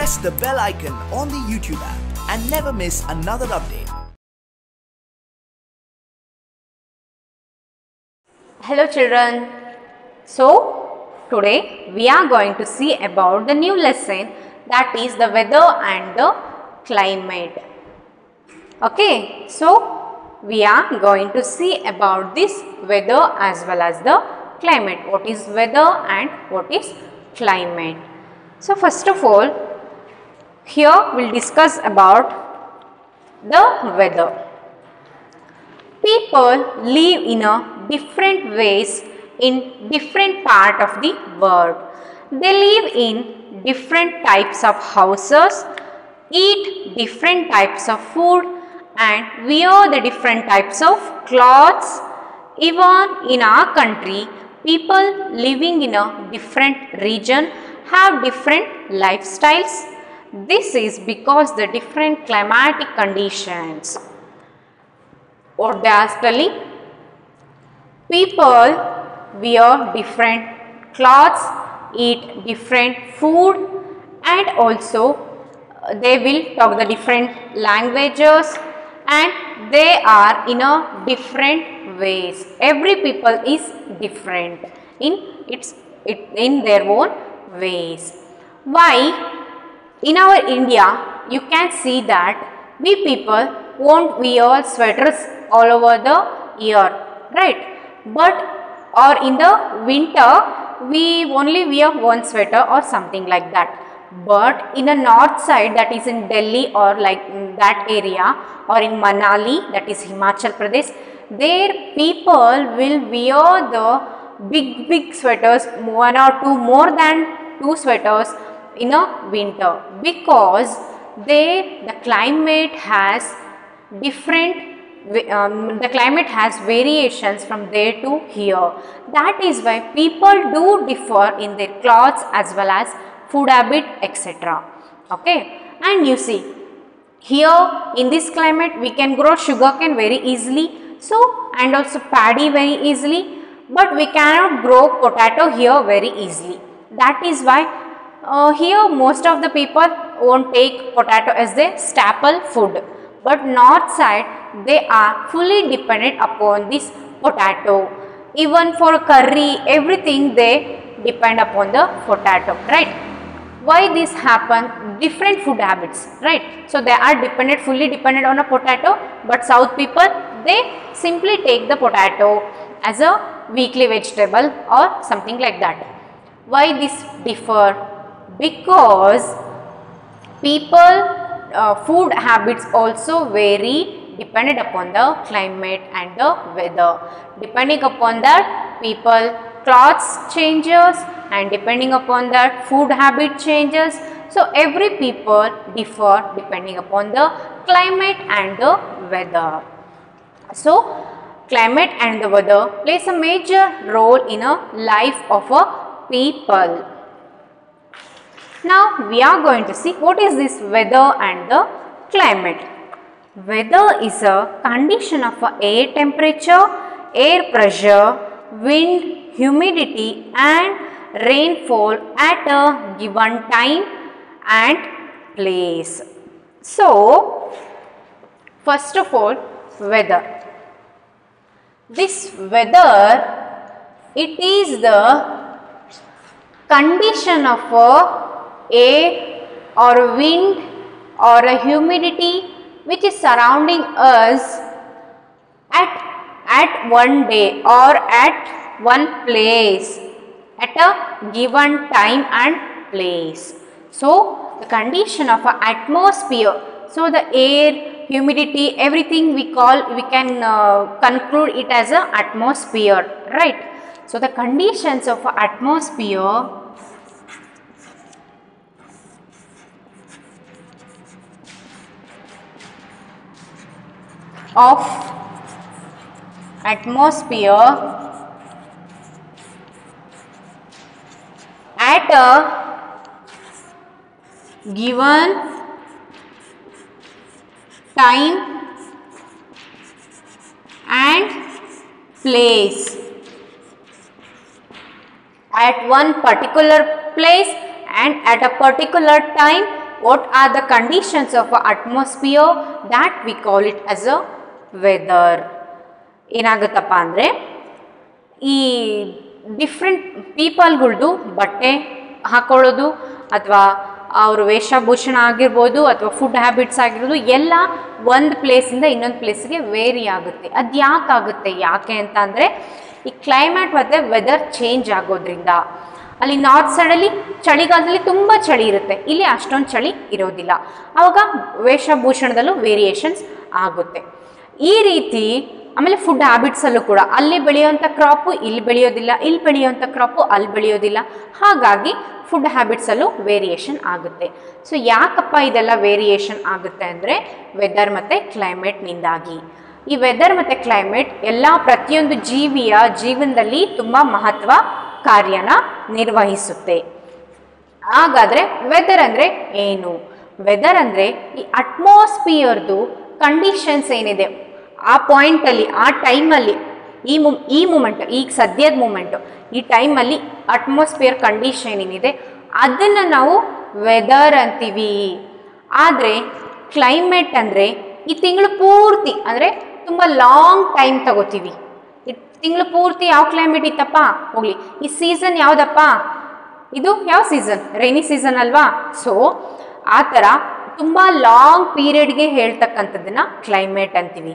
press the bell icon on the YouTube app and never miss another update. Hello children. So today we are going to see about the new lesson, that is the weather and the climate. Okay, so we are going to see about this weather as well as the climate. What is weather and what is climate? So first of all, here we will discuss about the weather. People live in a different ways in different part of the world. They live in different types of houses, eat different types of food and wear the different types of clothes. Even in our country, people living in a different region have different lifestyles. This is because the different climatic conditions. What they are telling? People wear different clothes, eat different food and also they will talk the different languages and they are in a different ways. Every people is different in their own ways. Why? In our India, you can see that we people won't wear sweaters all over the year, right? But or in the winter, we only wear one sweater or something like that. But in the north side, that is in Delhi or like in that area, or in Manali, that is Himachal Pradesh, there people will wear the big sweaters, one or two, more than two sweaters in a winter, because the climate has variations from there to here. That is why people do differ in their clothes as well as food habit, etc. Okay, and you see here in this climate we can grow sugarcane very easily, so and also paddy very easily, but we cannot grow potato here very easily. That is why here most of the people won't take potato as their staple food, but north side they are fully dependent upon this potato. Even for curry, everything they depend upon the potato, right? Why this happen? Different food habits, right? So they are fully dependent on a potato, but south people, they simply take the potato as a weekly vegetable or something like that. Why this differ? Because people food habits also vary dependent upon the climate and the weather. Depending upon that, people clothes changes, and depending upon that, food habit changes. So every people differ depending upon the climate and the weather. So climate and the weather plays a major role in a life of a people. Now we are going to see what is this weather and the climate. Weather is a condition of air temperature, air pressure, wind, humidity and rainfall at a given time and place. So first of all, weather. This weather, it is the condition of air or wind or a humidity which is surrounding us at one day or at one place at a given time and place. So the condition of an atmosphere, so the air, humidity, everything we can conclude it as an atmosphere, right? So the conditions of an atmosphere at a given time and place. At one particular place and at a particular time what are the conditions of atmosphere that we call it as a weather. ಏನಾಗುತ್ತಪ್ಪ ಅಂದರೆ ಈ different ಪೀಪಲ್ಗಳ್ದು ಬಟ್ಟೆ ಹಾಕೊಳ್ಳೋದು ಅಥವಾ ಅವ್ರ ವೇಷಭೂಷಣ ಆಗಿರ್ಬೋದು ಅಥವಾ food habits ಆಗಿರ್ಬೋದು ಎಲ್ಲ ಒಂದು ಪ್ಲೇಸಿಂದ ಇನ್ನೊಂದು ಪ್ಲೇಸ್ಗೆ ವೇರಿ ಆಗುತ್ತೆ. ಅದು ಯಾಕೆ ಅಂತ ಅಂದರೆ ಈ ಕ್ಲೈಮೇಟ್ ಮತ್ತು ವೆದರ್ ಚೇಂಜ್ ಆಗೋದ್ರಿಂದ. ಅಲ್ಲಿ ನಾರ್ತ್ ಸೈಡಲ್ಲಿ ಚಳಿಗಾಲದಲ್ಲಿ ತುಂಬ ಚಳಿ ಇರುತ್ತೆ, ಇಲ್ಲಿ ಅಷ್ಟೊಂದು ಚಳಿ ಇರೋದಿಲ್ಲ. ಆವಾಗ ವೇಷಭೂಷಣದಲ್ಲೂ ವೇರಿಯೇಷನ್ಸ್ ಆಗುತ್ತೆ. ಈ ರೀತಿ ಆಮೇಲೆ ಫುಡ್ ಹ್ಯಾಬಿಟ್ಸಲ್ಲೂ ಕೂಡ ಅಲ್ಲಿ ಬೆಳೆಯುವಂಥ ಕ್ರಾಪು ಇಲ್ಲಿ ಬೆಳೆಯೋದಿಲ್ಲ, ಇಲ್ಲಿ ಬೆಳೆಯುವಂಥ ಕ್ರಾಪು ಅಲ್ಲಿ ಬೆಳೆಯೋದಿಲ್ಲ. ಹಾಗಾಗಿ ಫುಡ್ ಹ್ಯಾಬಿಟ್ಸಲ್ಲೂ ವೇರಿಯೇಷನ್ ಆಗುತ್ತೆ. ಸೊ ಯಾಕಪ್ಪ ಇದೆಲ್ಲ ವೇರಿಯೇಷನ್ ಆಗುತ್ತೆ ಅಂದರೆ ವೆದರ್ ಮತ್ತು ಕ್ಲೈಮೇಟ್ನಿಂದಾಗಿ. ಈ ವೆದರ್ ಮತ್ತು ಕ್ಲೈಮೇಟ್ ಎಲ್ಲ ಪ್ರತಿಯೊಂದು ಜೀವಿಯ ಜೀವನದಲ್ಲಿ ತುಂಬ ಮಹತ್ವ ಕಾರ್ಯನ ನಿರ್ವಹಿಸುತ್ತೆ. ಹಾಗಾದರೆ ವೆದರ್ ಅಂದರೆ ಏನು? ವೆದರ್ ಅಂದರೆ ಈ ಅಟ್ಮಾಸ್ಫಿಯರ್ದು ಕಂಡೀಷನ್ಸ್ ಏನಿದೆ ಆ ಪಾಯಿಂಟಲ್ಲಿ, ಆ ಟೈಮಲ್ಲಿ, ಈ ಮೂಮೆಂಟ್, ಈಗ ಸದ್ಯದ ಮೂಮೆಂಟು, ಈ ಟೈಮಲ್ಲಿ ಅಟ್ಮಾಸ್ಫಿಯರ್ ಕಂಡೀಷನ್ ಏನಿದೆ ಅದನ್ನು ನಾವು ವೆದರ್ ಅಂತೀವಿ. ಆದರೆ ಕ್ಲೈಮೇಟ್ ಅಂದರೆ ಈ ತಿಂಗಳು ಪೂರ್ತಿ ಅಂದರೆ ತುಂಬ ಲಾಂಗ್ ಟೈಮ್ ತಗೋತೀವಿ. ಈ ತಿಂಗಳು ಪೂರ್ತಿ ಯಾವ ಕ್ಲೈಮೇಟ್ ಇತ್ತಪ್ಪ ಹೋಗಲಿ, ಈ ಸೀಸನ್ ಯಾವುದಪ್ಪ, ಇದು ಯಾವ ಸೀಸನ್, ರೈನಿ ಸೀಸನ್ ಅಲ್ವಾ. ಸೊ ಆ ಥರ ತುಂಬ ಲಾಂಗ್ ಪೀರಿಯಡ್ಗೆ ಹೇಳ್ತಕ್ಕಂಥದ್ದನ್ನು ಕ್ಲೈಮೇಟ್ ಅಂತೀವಿ.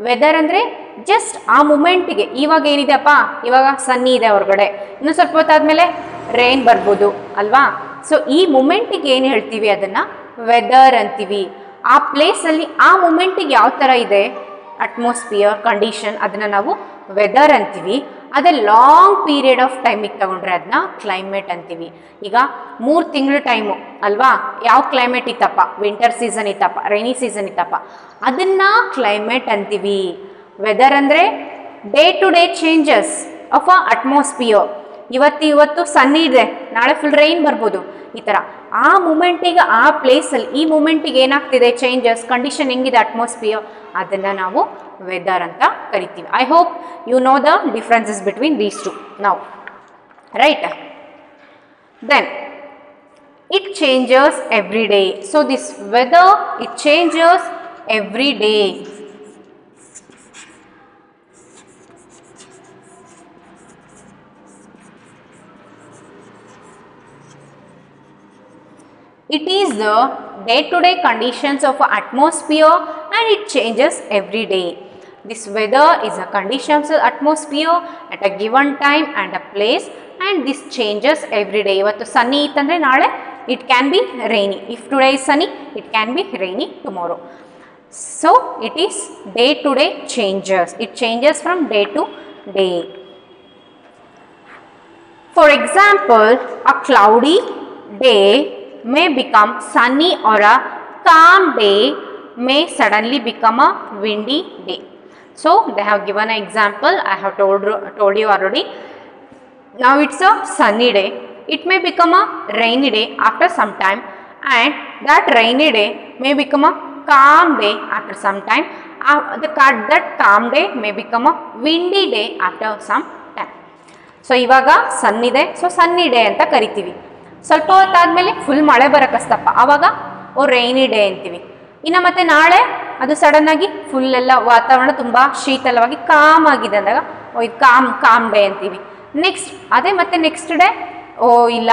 ವೆದರ್ ಅಂದರೆ ಜಸ್ಟ್ ಆ ಮೂಮೆಂಟಿಗೆ, ಇವಾಗ ಏನಿದೆಪ್ಪ, ಇವಾಗ ಸನ್ನಿ ಇದೆ ಹೊರಗಡೆ, ಇನ್ನೂ ಸ್ವಲ್ಪ ಹೊತ್ತಾದ್ಮೇಲೆ ರೈನ್ ಬರ್ಬೋದು ಅಲ್ವಾ. ಸೊ ಈ ಮೂಮೆಂಟಿಗೆ ಏನು ಹೇಳ್ತೀವಿ ಅದನ್ನು ವೆದರ್ ಅಂತೀವಿ. ಆ ಪ್ಲೇಸಲ್ಲಿ ಆ ಮೂಮೆಂಟಿಗೆ ಯಾವ ಥರ ಇದೆ ಅಟ್ಮಾಸ್ಫಿಯರ್ ಕಂಡೀಷನ್ ಅದನ್ನು ನಾವು ವೆದರ್ ಅಂತೀವಿ. ಅದೇ ಲಾಂಗ್ ಪೀರಿಯಡ್ ಆಫ್ ಟೈಮಿಗೆ ತಗೊಂಡ್ರೆ ಅದನ್ನ ಕ್ಲೈಮೇಟ್ ಅಂತೀವಿ. ಈಗ 3 ತಿಂಗಳು ಟೈಮು ಅಲ್ವಾ, ಯಾವ ಕ್ಲೈಮೇಟ್ ಇತ್ತಪ್ಪ, ವಿಂಟರ್ ಸೀಸನ್ ಇತ್ತಪ್ಪ, ರೈನಿ ಸೀಸನ್ ಇತ್ತಪ್ಪ, ಅದನ್ನು ಕ್ಲೈಮೇಟ್ ಅಂತೀವಿ. ವೆದರ್ ಅಂದರೆ day to day changes of a atmosphere. ಇವತ್ತು ಸನ್ನಿ ಇದೆ, ನಾಳೆ ಫುಲ್ ರೈನ್ ಬರ್ಬೋದು, ಈ ಥರ ಆ ಮೂಮೆಂಟಿಗೆ ಆ ಪ್ಲೇಸಲ್ಲಿ ಈ ಮೂಮೆಂಟಿಗೆ ಏನಾಗ್ತಿದೆ ಚೇಂಜಸ್, ಕಂಡೀಷನ್ ಹೆಂಗಿದೆ ಅಟ್ಮಾಸ್ಫಿಯರ್, ಅದನ್ನು ನಾವು ವೆದರ್ ಅಂತ ಕರಿತೀವಿ. I hope you know the differences between these two now, right? Then it changes every day. So this weather, it changes every day. It is the day-to-day conditions of atmosphere and it changes every day. This weather is a conditions of atmosphere at a given time and a place, and this changes every day. Ivattu sunny itandre naale it can be rainy. If today is sunny, it can be rainy tomorrow. So it is day-to-day changes. It changes from day to day. For example, a cloudy day may become sunny or a calm day may suddenly become a windy day. So they have given an example. I have told you already. Now it's a sunny day. It may become a rainy day after some time, and that rainy day may become a calm day after some time. That calm day may become a windy day after some time. So ಇವಾಗ ಸನ್ ಇದೆ, so ಸನ್ನಿ day ಅಂತ ಕರಿತೀವಿ. ಸ್ವಲ್ಪ ಹೊತ್ತಾದ್ಮೇಲೆ full ಮಳೆ ಬರಕಸ್ತಪ್ಪ, ಆವಾಗ rainy day ಅಂತೀವಿ. ಇನ್ನು ಮತ್ತೆ ನಾಳೆ ಅದು ಸಡನ್ ಆಗಿ ಫುಲ್ ಎಲ್ಲ ವಾತಾವರಣ ತುಂಬ ಶೀತಲವಾಗಿ ಕಾಮ್ ಆಗಿದೆ ಅಂದಾಗ ಇದು ಕಾಮ್ ಡೇ ಅಂತೀವಿ. ಮತ್ತೆ ನೆಕ್ಸ್ಟ್ ಡೇ ಇಲ್ಲ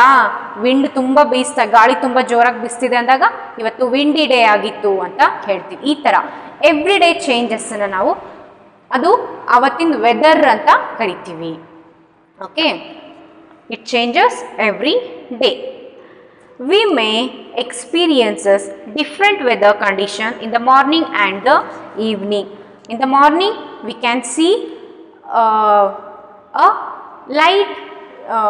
ವಿಂಡ್ ತುಂಬ ಬೀಸ್ತಾ, ಗಾಳಿ ತುಂಬ ಜೋರಾಗಿ ಬೀಸ್ತಿದೆ ಅಂದಾಗ ಇವತ್ತು ವಿಂಡಿ ಡೇ ಆಗಿತ್ತು ಅಂತ ಹೇಳ್ತೀವಿ. ಈ ಥರ ಎವ್ರಿ ಡೇ ಚೇಂಜಸ್ಸನ್ನು ನಾವು ಅದು ಅವತ್ತಿನ ವೆದರ್ ಅಂತ ಕರಿತೀವಿ. Okay, it changes every day. We may experiences different weather condition in the morning and the evening. In the morning we can see a light,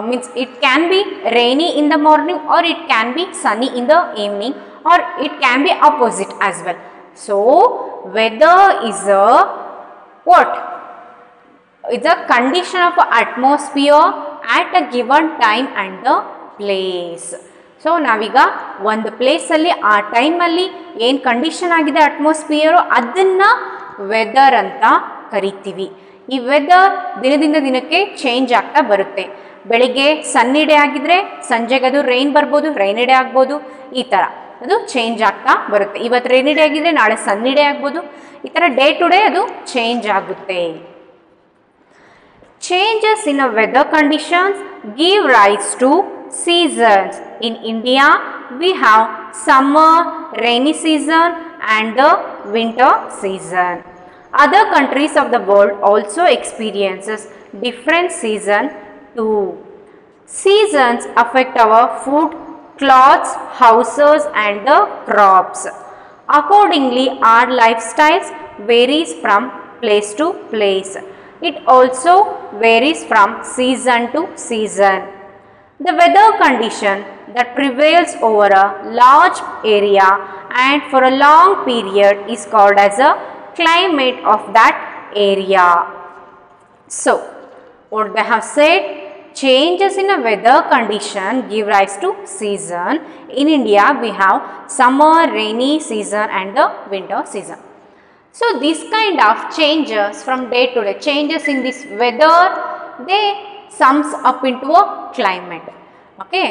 means it can be rainy in the morning or it can be sunny in the evening, or it can be opposite as well. So weather is a what? It's a condition of atmosphere at a given time and the place. So ನಾವೀಗ ಒಂದು ಪ್ಲೇಸಲ್ಲಿ ಆ ಟೈಮಲ್ಲಿ ಏನು condition ಆಗಿದೆ atmosphere ಅದನ್ನು weather ಅಂತ ಕರಿತೀವಿ. ಈ ವೆದರ್ ದಿನದಿಂದ ದಿನಕ್ಕೆ ಚೇಂಜ್ ಆಗ್ತಾ ಬರುತ್ತೆ. ಬೆಳಿಗ್ಗೆ ಸನ್ನಿ ಡೇ ಆಗಿದ್ರೆ ಸಂಜೆಗೆ ಅದು ರೈನ್ ಬರ್ಬೋದು, ರೈನಿ ಡೇ ಆಗ್ಬೋದು, ಈ ಥರ. ಅದು ಚೇಂಜ್ ಆಗ್ತಾ ಬರುತ್ತೆ. ಇವತ್ತು ರೈನಿ ಡೇ ಆಗಿದ್ರೆ ನಾಳೆ ಸನ್ನಿ ಡೇ ಆಗ್ಬೋದು. ಈ ಥರ ಡೇ ಟು ಡೇ ಅದು ಚೇಂಜ್ ಆಗುತ್ತೆ. Changes in a weather conditions give rise to seasons. In India, we have summer, rainy season and the winter season. Other countries of the world also experiences different season too. Seasons affect our food, clothes, houses and the crops. Accordingly, our lifestyles varies from place to place. It also varies from season to season. The weather condition that prevails over a large area and for a long period is called as a climate of that area. So, what they have said, changes in a weather condition give rise to season. In India, we have summer, rainy season and the winter season. So, this kind of changes from day to day, changes in this weather, they sums up into a climate. Okay,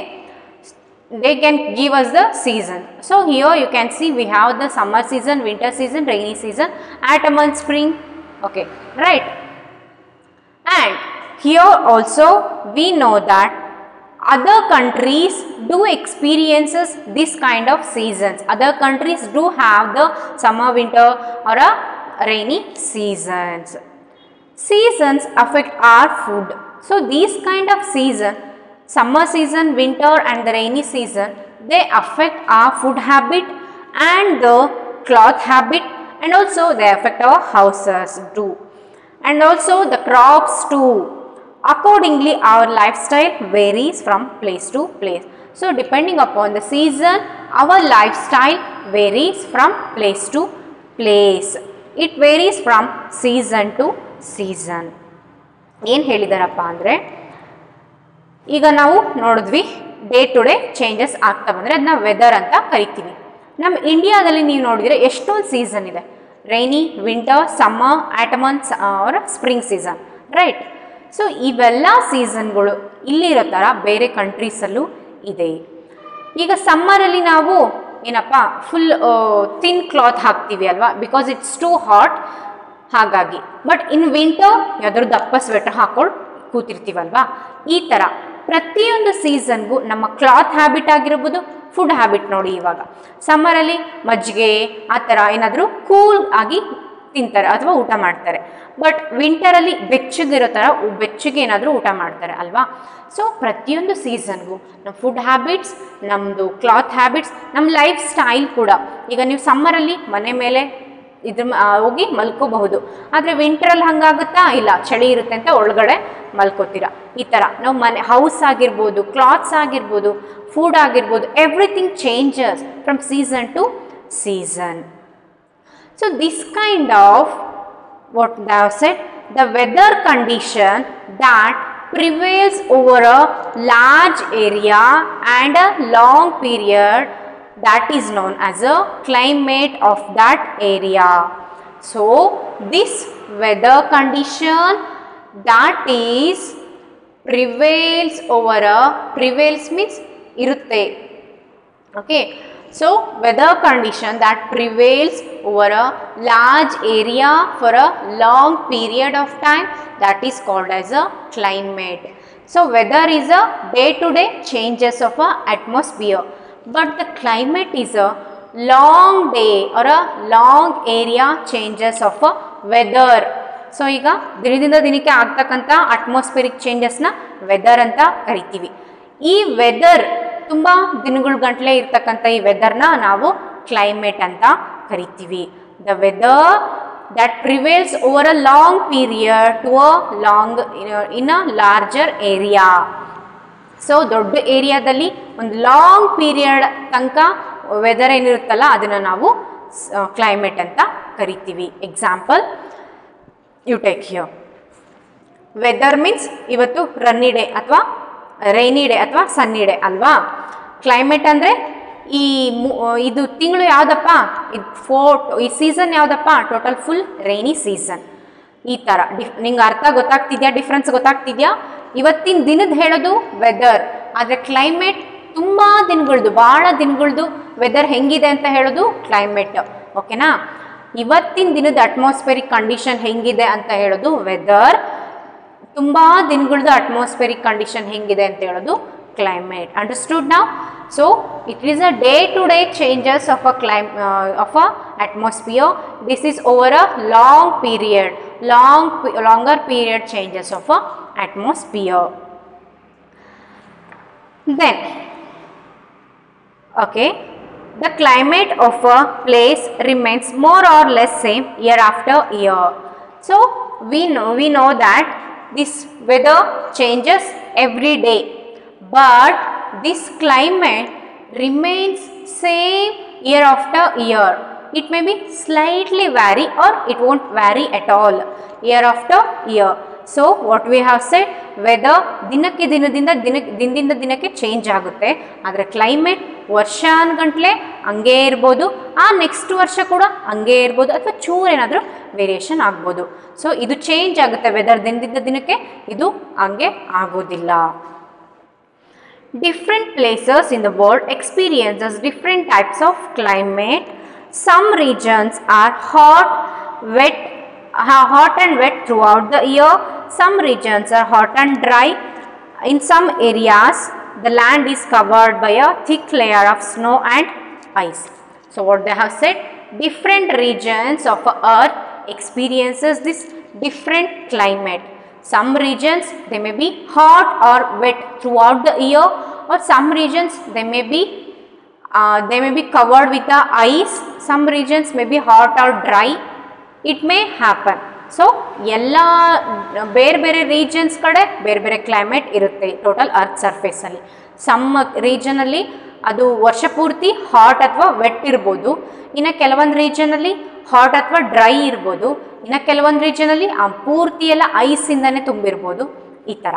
they can give us the season. So, here you can see we have the summer season, winter season, rainy season, autumn and spring. Okay, right. And here also we know that other countries do experiences this kind of seasons. Other countries do have the summer, winter or a rainy seasons. Seasons affect our food. So, these kind of season, summer season, winter and the rainy season, they affect our food habit and the cloth habit, and also they affect our houses too, and also the crops too. Accordingly, our lifestyle varies from place to place. So, depending upon the season, our lifestyle varies from place to place. It varies from season to season. ಏನು ಹೇಳಿದಾರಪ್ಪ ಅಂದರೆ, ಈಗ ನಾವು ನೋಡಿದ್ವಿ day to day changes ಆಗ್ತಾ ಬಂದರೆ ಅದನ್ನ weather ಅಂತ ಕರಿತೀವಿ. ನಮ್ಮ ಇಂಡಿಯಾದಲ್ಲಿ ನೀವು ನೋಡಿದರೆ ಎಷ್ಟೊಂದು ಸೀಸನ್ ಇದೆ. Rainy, winter, summer, autumn or spring season, right. So ಇವೆಲ್ಲ ಸೀಸನ್ಗಳು ಇಲ್ಲಿರೋ ಥರ ಬೇರೆ ಕಂಟ್ರೀಸಲ್ಲೂ ಇದೆ. ಈಗ ಸಮ್ಮರಲ್ಲಿ ನಾವು ಏನಪ್ಪ ಫುಲ್ ಥಿನ್ ಕ್ಲಾತ್ ಹಾಕ್ತೀವಿ ಅಲ್ವಾ, ಬಿಕಾಸ್ ಇಟ್ಸ್ ಟೂ ಹಾಟ್, ಹಾಗಾಗಿ. ಬಟ್ ಇನ್ ವಿಂಟರ್ ಯಾವ್ದಾದ್ರು ದಪ್ಪ ಸ್ವೆಟರ್ ಹಾಕೊಂಡು ಕೂತಿರ್ತೀವಲ್ವಾ. ಈ ಥರ ಪ್ರತಿಯೊಂದು ಸೀಸನ್ಗೂ ನಮ್ಮ ಕ್ಲಾತ್ ಹ್ಯಾಬಿಟ್ ಆಗಿರ್ಬೋದು, ಫುಡ್ ಹ್ಯಾಬಿಟ್ ನೋಡಿ. ಇವಾಗ ಸಮ್ಮರಲ್ಲಿ ಮಜ್ಜಿಗೆ ಆ ಥರ ಏನಾದರೂ ಕೂಲ್ ಆಗಿ ತಿಂತಾರೆ ಅಥವಾ ಊಟ ಮಾಡ್ತಾರೆ. ಬಟ್ ವಿಂಟರಲ್ಲಿ ಬೆಚ್ಚಗಿರೋ ಥರ ಬೆಚ್ಚಗೆ ಏನಾದರೂ ಊಟ ಮಾಡ್ತಾರೆ ಅಲ್ವಾ. ಸೊ ಪ್ರತಿಯೊಂದು ಸೀಸನ್ಗೂ ನಮ್ಮ ಫುಡ್ ಹ್ಯಾಬಿಟ್ಸ್, ನಮ್ಮದು ಕ್ಲಾತ್ ಹ್ಯಾಬಿಟ್ಸ್, ನಮ್ಮ ಲೈಫ್ ಸ್ಟೈಲ್ ಕೂಡ. ಈಗ ನೀವು ಸಮ್ಮರಲ್ಲಿ ಮನೆ ಮೇಲೆ ಹೋಗಿ ಮಲ್ಕೋಬಹುದು, ಆದರೆ ವಿಂಟರಲ್ಲಿ ಹಂಗಾಗುತ್ತಾ? ಇಲ್ಲ, ಚಳಿ ಇರುತ್ತೆ ಅಂತ ಒಳಗಡೆ ಮಲ್ಕೋತೀರಾ. ಈ ಥರ ನಾವು ಮನೆ ಹೌಸ್ ಆಗಿರ್ಬೋದು, ಕ್ಲಾತ್ಸ್ ಆಗಿರ್ಬೋದು, ಫುಡ್ ಆಗಿರ್ಬೋದು, everything changes from season two season. So, this kind of what they have said, the weather condition that prevails over a large area and a long period, that is known as a climate of that area. So, this weather condition that is prevails over a, prevails means irutte. Okay. So, weather condition that prevails over a large area for a long period of time, that is called as a climate. So, weather is a day-to-day changes of a atmosphere, but the climate is a long day or a long area changes of a weather. So, ಈಗ ದಿನದಿಂದ ದಿನಕ್ಕೆ ಆಗ್ತಕ್ಕಂಥ atmospheric ಚೇಂಜಸ್ನ weather ಅಂತ ಕರಿತೀವಿ. ಈ weather ತುಂಬ ದಿನಗಳ ಗಂಟಲೆ ಇರ್ತಕ್ಕಂಥ ಈ ವೆದರ್ನ ನಾವು ಕ್ಲೈಮೇಟ್ ಅಂತ ಕರಿತೀವಿ. The weather that prevails over a long period to a long in a larger area. So ದೊಡ್ಡ ಏರಿಯಾದಲ್ಲಿ ಒಂದು ಲಾಂಗ್ ಪೀರಿಯಡ್ ತನಕ ವೆದರ್ ಏನಿರುತ್ತಲ್ಲ ಅದನ್ನು ನಾವು ಕ್ಲೈಮೇಟ್ ಅಂತ ಕರಿತೀವಿ. Example you take here. Weather means ಇವತ್ತು ರನ್ನಿ ಡೇ ಅಥವಾ ರೈನಿ ಡೇ ಅಥವಾ ಸನ್ನಿ ಡೇ ಅಲ್ವಾ. ಕ್ಲೈಮೇಟ್ ಅಂದರೆ ಇದು ತಿಂಗಳು ಯಾವುದಪ್ಪ, ಈ ಸೀಸನ್ ಯಾವುದಪ್ಪ, ಟೋಟಲ್ ಫುಲ್ ರೈನಿ ಸೀಸನ್. ಈ ಥರ ನಿಂಗೆ ಅರ್ಥ ಗೊತ್ತಾಗ್ತಿದ್ಯಾ, ಡಿಫ್ರೆನ್ಸ್ ಗೊತ್ತಾಗ್ತಿದ್ಯಾ? ಇವತ್ತಿನ ದಿನದ ಹೇಳೋದು ವೆದರ್, ಆದರೆ ಕ್ಲೈಮೇಟ್ ತುಂಬ ದಿನಗಳದ್ದು ಭಾಳ ದಿನಗಳದ್ದು ವೆದರ್ ಹೆಂಗಿದೆ ಅಂತ ಹೇಳೋದು ಕ್ಲೈಮೇಟ್. ಓಕೆನಾ, ಇವತ್ತಿನ ದಿನದ ಅಟ್ಮಾಸ್ಫಿಯರಿಕ್ ಕಂಡೀಷನ್ ಹೆಂಗಿದೆ ಅಂತ ಹೇಳೋದು ವೆದರ್, ತುಂಬ ದಿನಗಳದ್ದು ಅಟ್ಮಾಸ್ಫಿಯರಿಕ್ ಕಂಡೀಷನ್ ಹೆಂಗಿದೆ ಅಂತ ಹೇಳೋದು climate. Understood now? So it is a day-to-day changes of a atmosphere. This is over a long period, longer period changes of a atmosphere. Then okay, the climate of a place remains more or less same year after year. So we know that this weather changes every day, but this climate remains same year after year. It may be slightly vary or it won't vary at all year after year. So what we have said, weather ದಿನಕ್ಕೆ ದಿನದಿಂದ ದಿನಕ್ಕೆ change ಆಗುತ್ತೆ, ಆದರೆ climate ವರ್ಷಾನುಗಂಟ್ಲೆ ಹಂಗೇ ಇರ್ಬೋದು, ಆ next ವರ್ಷ ಕೂಡ ಹಂಗೇ ಇರ್ಬೋದು, ಅಥವಾ ಚೂರು ಏನಾದರೂ ವೇರಿಯೇಷನ್ ಆಗ್ಬೋದು. ಸೊ ಇದು ಚೇಂಜ್ ಆಗುತ್ತೆ ವೆದರ್ ದಿನದಿಂದ ದಿನಕ್ಕೆ, ಇದು ಹಂಗೆ ಆಗೋದಿಲ್ಲ. Different places in the world experiences different types of climate. Some regions are hot and wet throughout the year. Some regions are hot and dry. In some areas, the land is covered by a thick layer of snow and ice. So what they have said, different regions of earth experiences this different climate. Some regions they may be hot or wet throughout the year, or some regions they may be covered with the ice. Some regions may be hot or dry. It may happen. So ಎಲ್ಲ ಬೇರೆ ಬೇರೆ regions ಕಡೆ ಬೇರೆ ಬೇರೆ climate ಇರುತ್ತೆ total earth surface ಅಲ್ಲಿ. Some region ಅಲ್ಲಿ ಅದು ವರ್ಷ ಪೂರ್ತಿ ಹಾಟ್ ಅಥವಾ ವೆಟ್ ಇರ್ಬೋದು, ಇನ್ನು ಕೆಲವೊಂದು ರೀಜನ್ ಅಲ್ಲಿ ಹಾಟ್ ಅಥವಾ ಡ್ರೈ ಇರ್ಬೋದು, ಇನ್ನು ಕೆಲವೊಂದು ರೀಜನ್ ಅಲ್ಲಿ ಪೂರ್ತಿ ಎಲ್ಲ ಐಸ್ ಇಂದಾನೆ ತುಂಬಿರ್ಬೋದು. ಈ ತರ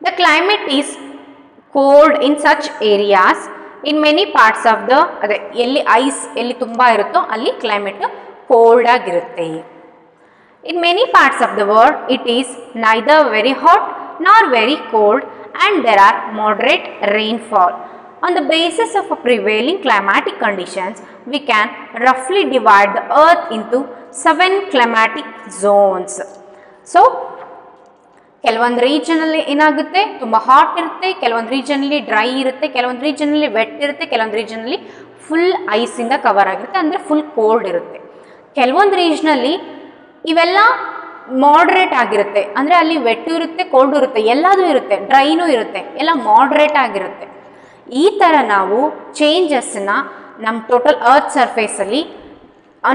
the climate is cold in such areas. In many parts of the ಅದೇ ಎಲ್ಲಿ ಐಸ್ ಎಲ್ಲಿ ತುಂಬ ಇರುತ್ತೋ ಅಲ್ಲಿ ಕ್ಲೈಮೇಟ್ ಕೋಲ್ಡ್ ಆಗಿರುತ್ತೆ. In many parts of the world, it is neither very hot nor very cold, and there are moderate rainfall. On the basis of prevailing climatic conditions, we can roughly divide the earth into 7 climatic zones. So, ಕೆಲವೊಂದು ರೀಜನಲ್ಲಿ ಏನಾಗುತ್ತೆ, ತುಂಬ hot ಇರುತ್ತೆ, ಕೆಲವೊಂದು ರೀಜನಲ್ಲಿ dry ಇರುತ್ತೆ, ಕೆಲವೊಂದು ರೀಜನಲ್ಲಿ vet ಇರುತ್ತೆ, ಕೆಲವೊಂದು ರೀಜನಲ್ಲಿ full ಐಸಿಂದ cover ಆಗಿರುತ್ತೆ, ಅಂದರೆ ಫುಲ್ ಕೋಲ್ಡ್ ಇರುತ್ತೆ. ಕೆಲವೊಂದು ರೀಜ್ನಲ್ಲಿ ಇವೆಲ್ಲ ಮಾಡ್ರೇಟ್ ಆಗಿರುತ್ತೆ, ಅಂದರೆ ಅಲ್ಲಿ ವೆಟ್ಟು ಇರುತ್ತೆ, ಕೋಲ್ಡು ಇರುತ್ತೆ, ಎಲ್ಲದೂ ಇರುತ್ತೆ, ಡ್ರೈನೂ ಇರುತ್ತೆ, ಎಲ್ಲ ಮಾಡ್ರೇಟ್ ಆಗಿರುತ್ತೆ. ಈ ಥರ ನಾವು ಚೇಂಜಸ್ನ ನಮ್ಮ ಟೋಟಲ್ ಅರ್ತ್ ಸರ್ಫೇಸಲ್ಲಿ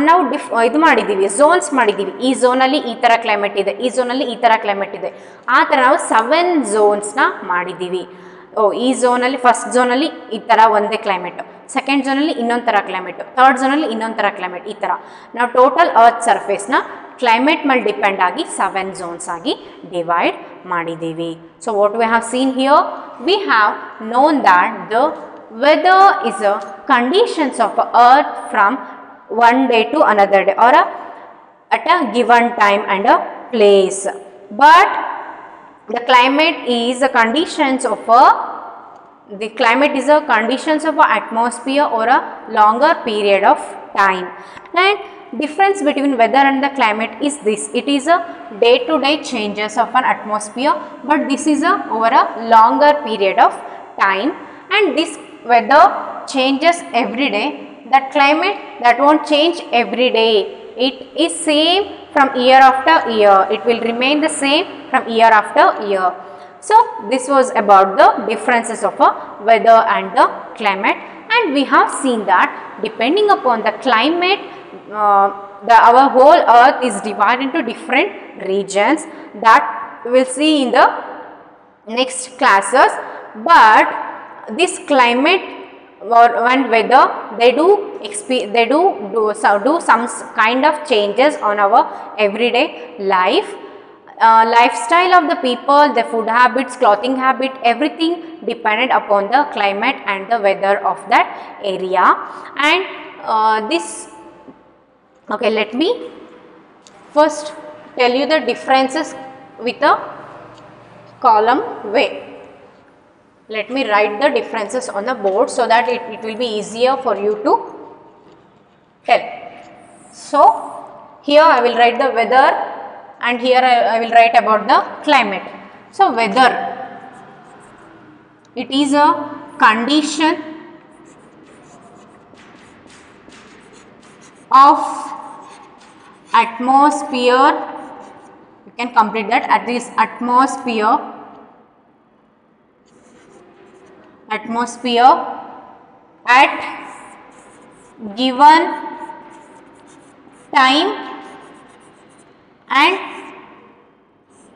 ನಾವು ಇದು ಮಾಡಿದ್ದೀವಿ, ಝೋನ್ಸ್ ಮಾಡಿದ್ದೀವಿ. ಈ ಝೋನಲ್ಲಿ ಈ ಥರ ಕ್ಲೈಮೇಟ್ ಇದೆ, ಈ ಝೋನಲ್ಲಿ ಈ ಥರ ಕ್ಲೈಮೇಟ್ ಇದೆ, ಆ ಥರ ನಾವು 7 ಝೋನ್ಸ್ನ ಮಾಡಿದ್ದೀವಿ. ಈ ಝೋನಲ್ಲಿ ಫಸ್ಟ್ ಝೋನಲ್ಲಿ ಈ ಥರ ಒಂದೇ ಕ್ಲೈಮೇಟು, ಸೆಕೆಂಡ್ ಝೋನಲ್ಲಿ ಇನ್ನೊಂದು ಥರ ಕ್ಲೈಮೇಟು, ಥರ್ಡ್ ಝೋನಲ್ಲಿ ಇನ್ನೊಂದು ಥರ ಕ್ಲೈಮೇಟ್, ಈ ಥರ ನಾವು ಟೋಟಲ್ ಅರ್ತ್ ಸರ್ಫೇಸ್ನ ಕ್ಲೈಮೇಟ್ ಮೇಲೆ ಡಿಪೆಂಡ್ ಆಗಿ 7 ಝೋನ್ಸ್ ಆಗಿ ಡಿವೈಡ್ ಮಾಡಿದ್ದೀವಿ. So what we have seen here, we have known that the weather is a conditions of earth from one day to another day, or at a given time and a place. But the climate is a conditions of atmosphere or a longer period of time. And difference between weather and the climate is this: it is a day-to-day changes of an atmosphere, but this is over a longer period of time, and this weather changes every day. That climate, that won't change every day. It is same from year after year. It will remain the same from year after year. So this was about the differences of a weather and the climate, and we have seen that depending upon the climate, our whole earth is divided into different regions. That we will see in the next classes. But this climate and weather, they do some kind of changes on our everyday life, lifestyle of the people, the food habits, clothing habit, everything dependent upon the climate and the weather of that area. And okay, let me first tell you the differences with a column way. Let me write the differences on the board so that it will be easier for you to tell. So, here I will write the weather and here I will write about the climate. So, weather, it is a condition of atmosphere, you can complete that, at this atmosphere at given time and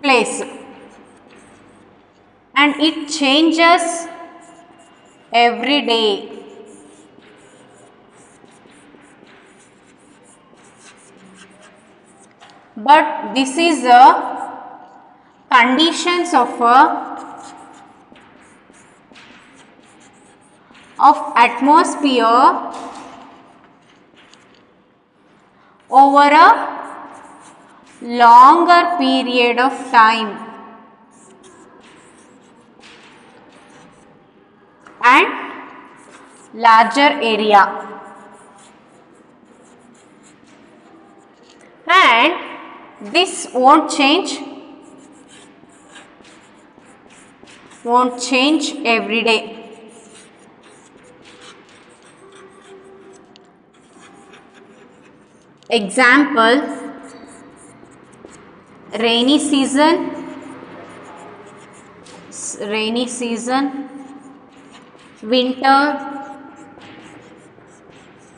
place, and it changes every day. But this is a conditions of atmosphere over a longer period of time and larger area, and this won't change every day. Example, rainy season, winter,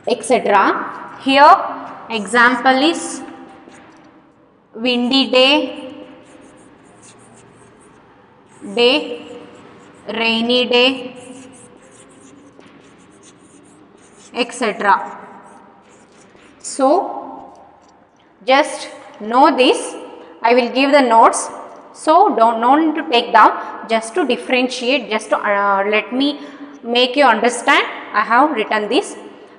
etc. Here example is windy day, rainy day, etc. So, just know this. I will give the notes. So, no need to take down, just to differentiate, just to let me make you understand. I have written this.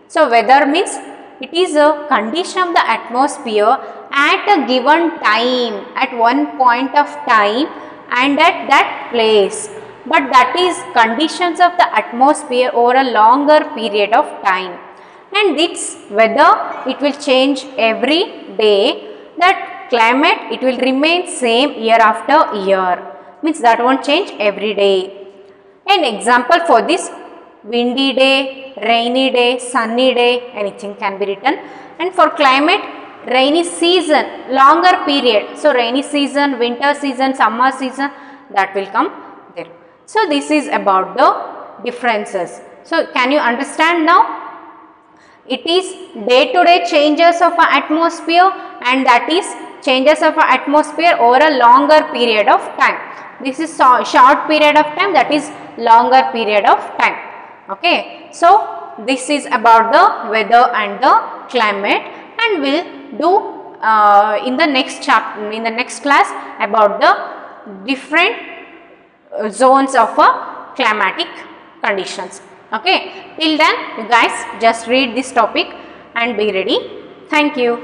So, weather means it is a condition of the atmosphere at a given time, at one point of time and at that place. But that is conditions of the atmosphere over a longer period of time. And this weather, it will change every day. That climate, it will remain same year after year, means that won't change every day. An example for this, windy day, rainy day, sunny day, anything can be written. And for climate, rainy season, longer period. So, rainy season, winter season, summer season, that will come there. So, this is about the differences. So, can you understand now? It is day to day changes of an atmosphere, and that is changes of an atmosphere over a longer period of time. This is short period of time, that is longer period of time. Okay. So, this is about the weather and the climate, and we will do in the next chapter, in the next class, about the different zones of climatic conditions. Okay. Till then, you guys just read this topic and be ready. Thank you.